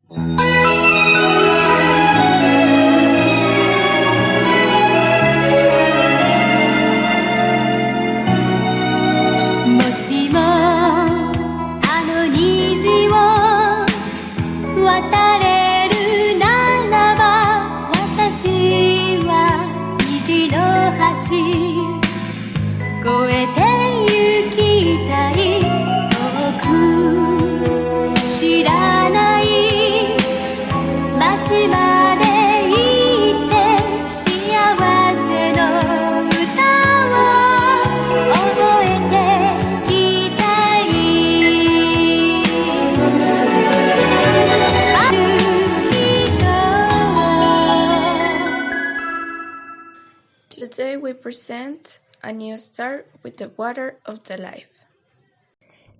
もしもあの虹を渡れるならば、私は虹の橋越えて行きたい。遠く知らない街まで行って幸せの歌を覚えてきたい。ある人を Today we present a new start with the water of the life.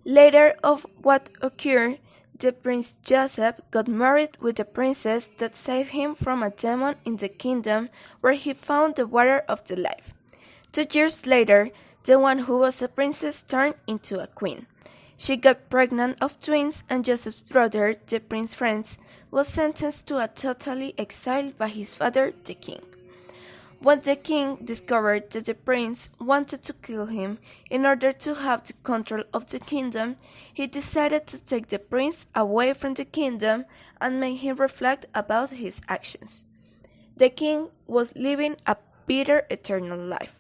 Later of what occurred, the Prince Joseph got married with the princess that saved him from a demon in the kingdom where he found the water of the life. 2 years later, the one who was a princess turned into a queen. She got pregnant of twins, and Joseph's brother, the prince Franz, was sentenced to a totally exile by his father, the king. When the king discovered that the prince wanted to kill him in order to have the control of the kingdom, he decided to take the prince away from the kingdom and make him reflect about his actions. The king was living a bitter eternal life,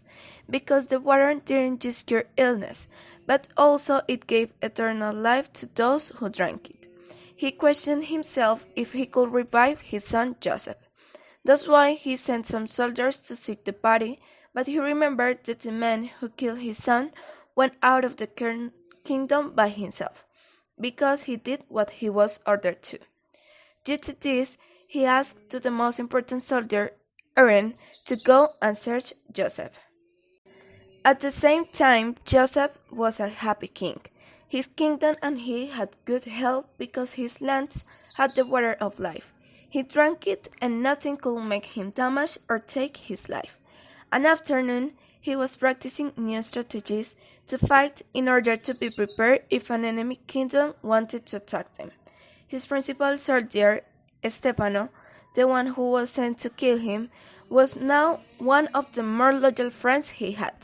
because the water didn't just cure illness, but also it gave eternal life to those who drank it. He questioned himself if he could revive his son Joseph. That's why he sent some soldiers to seek the body, but he remembered that the man who killed his son went out of the kingdom by himself, because he did what he was ordered to. Due to this, he asked to the most important soldier, Aaron, to go and search Joseph. At the same time, Joseph was a happy king. His kingdom and he had good health because his lands had the water of life. He drank it, and nothing could make him damage or take his life. An afternoon, he was practicing new strategies to fight in order to be prepared if an enemy kingdom wanted to attack them. His principal soldier, Stefano, the one who was sent to kill him, was now one of the more loyal friends he had.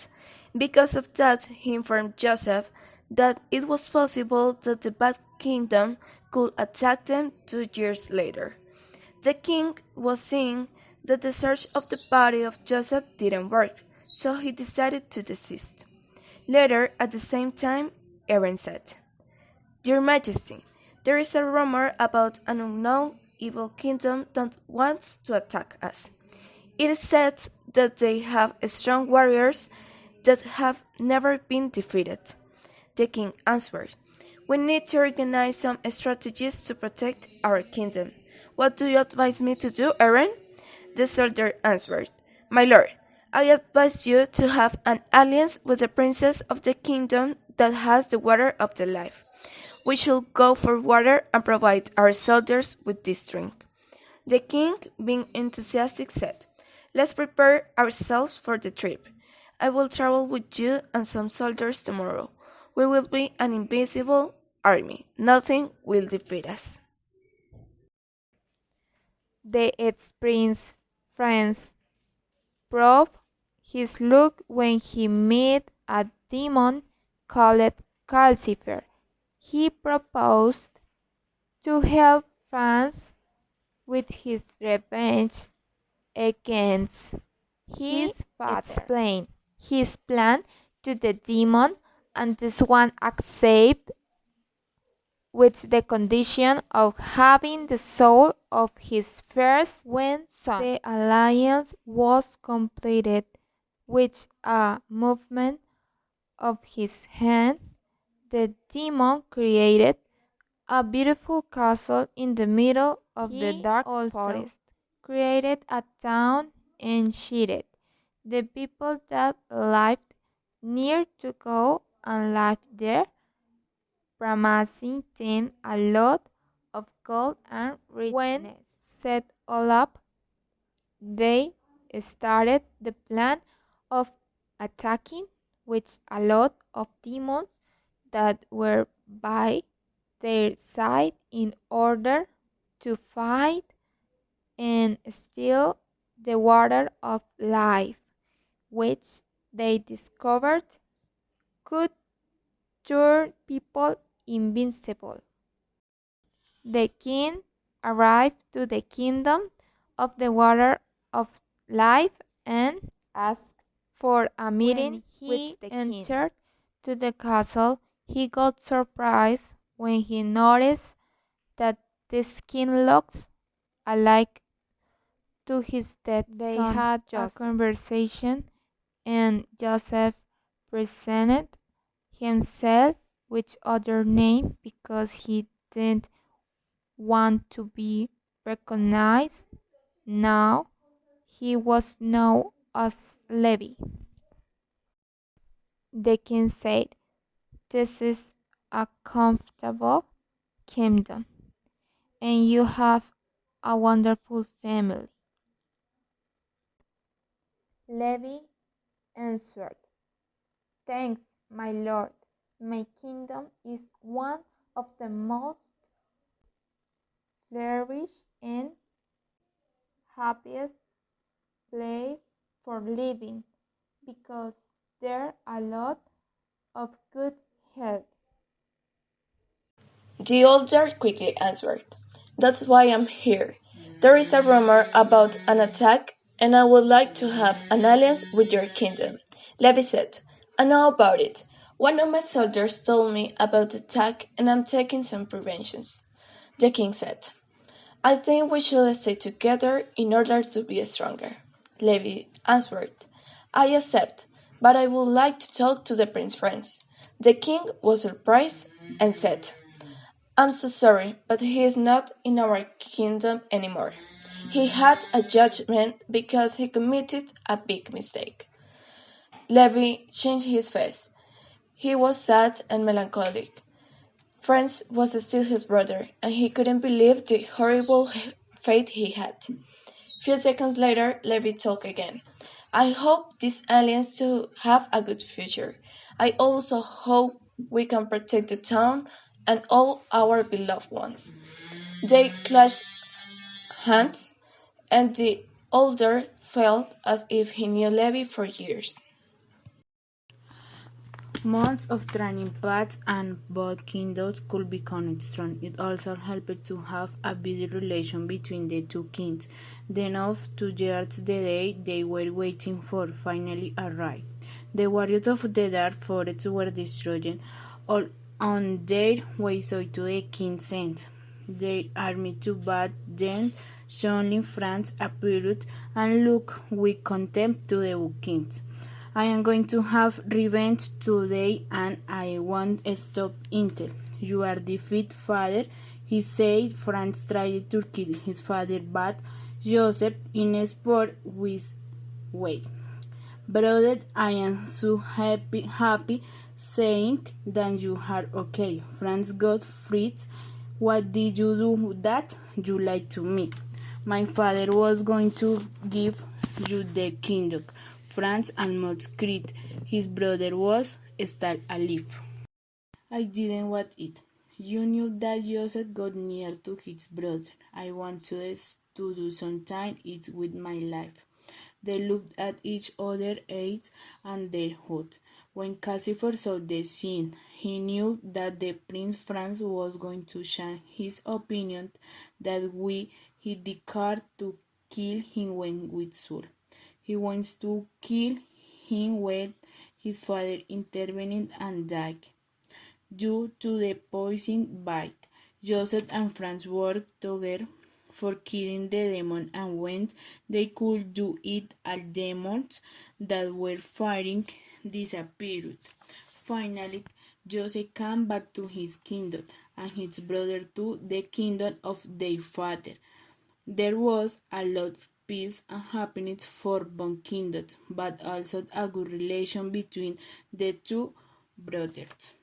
Because of that, he informed Joseph that it was possible that the bad kingdom could attack them 2 years later. The king was seeing that the search of the body of Joseph didn't work, so he decided to desist. Later, at the same time, Aaron said, "Your Majesty, there is a rumor about an unknown evil kingdom that wants to attack us. It is said that they have strong warriors that have never been defeated." The king answered, "We need to organize some strategies to protect our kingdom. What do you advise me to do, Aaron?" The soldier answered, "My lord, I advise you to have an alliance with the princess of the kingdom that has the water of the life. We should go for water and provide our soldiers with this drink." The king, being enthusiastic, said, "Let's prepare ourselves for the trip. I will travel with you and some soldiers tomorrow. We will be an invincible army. Nothing will defeat us." The ex-prince Franz proved his luck when he met a demon called Calcifer. He proposed to help Franz with his revenge against his father. Explained his plan to the demon, and this one accepted with the condition of having the soul of his firstborn son. The alliance was completed with a movement of his hand. The demon created a beautiful castle in the middle of the dark forest, created a town and cheated the people that lived near to go and live there, promising them a lot of gold and richness. When set all up, they started the plan of attacking with a lot of demons that were by their side in order to fight and steal the water of life, which they discovered could turn people invincible. The king arrived to the kingdom of the water of life and asked for a meeting with the king. When he entered to the castle, he got surprised when he noticed that the skin looked alike to his dead son. They had a conversation, and Joseph presented himself with other name because he didn't want to be recognized. Now he was known as Levi. The king said, "This is a comfortable kingdom, and you have a wonderful family." Levi answered, "Thanks, my lord. My kingdom is one of the most flourished and happiest place for living because there are a lot of good health." The older quickly answered, "That's why I'm here. There is a rumor about an attack, and I would like to have an alliance with your kingdom." Levi said, "I know about it. One of my soldiers told me about the attack, and I'm taking some preventions." The king said, "I think we should stay together in order to be stronger." Levi answered, "I accept, but I would like to talk to the prince's friends." The king was surprised and said, "I'm so sorry, but he is not in our kingdom anymore. He had a judgment because he committed a big mistake." Levi changed his face. He was sad and melancholic. Franz was still his brother, and he couldn't believe the horrible fate he had. Few seconds later, Levi talked again. "I hope this alliance to have a good future. I also hope we can protect the town and all our beloved ones." They clasped hands, and the older felt as if he knew Levi for years. Months of training paths and both kingdoms could become strong. It also helped to have a better relation between the two kings. Then of 2 years the day they were waiting for finally arrived. The warriors of the dark forest were destroyed. All on their way so to the king's sent their army to bat them. Suddenly France appeared and looked with contempt to the kings. "I am going to have revenge today and I won't stop until you are defeated, father," he said. Franz tried to kill his father, but Joseph in sport with way. "Brother, I am so happy saying that you are okay." Franz got freed. "What did you do that? You lied to me. My father was going to give you the kingdom." Franz almost cried. His brother was still alive. "I didn't want it. You knew that Joseph got near to his brother. I wanted to do something it with my life." They looked at each other, eyes and their hot. When Calcifer saw the scene, he knew that the Prince Franz was going to change his opinion, that he dared to kill him when with Saul. He wants to kill him when his father intervened and died due to the poison bite. Joseph and Franz worked together for killing the demon, and when they could do it, all demons that were fighting disappeared. Finally, Joseph came back to his kingdom, and his brother to the kingdom of their father. There was a lot of peace and happiness for both kingdoms, but also a good relation between the two brothers.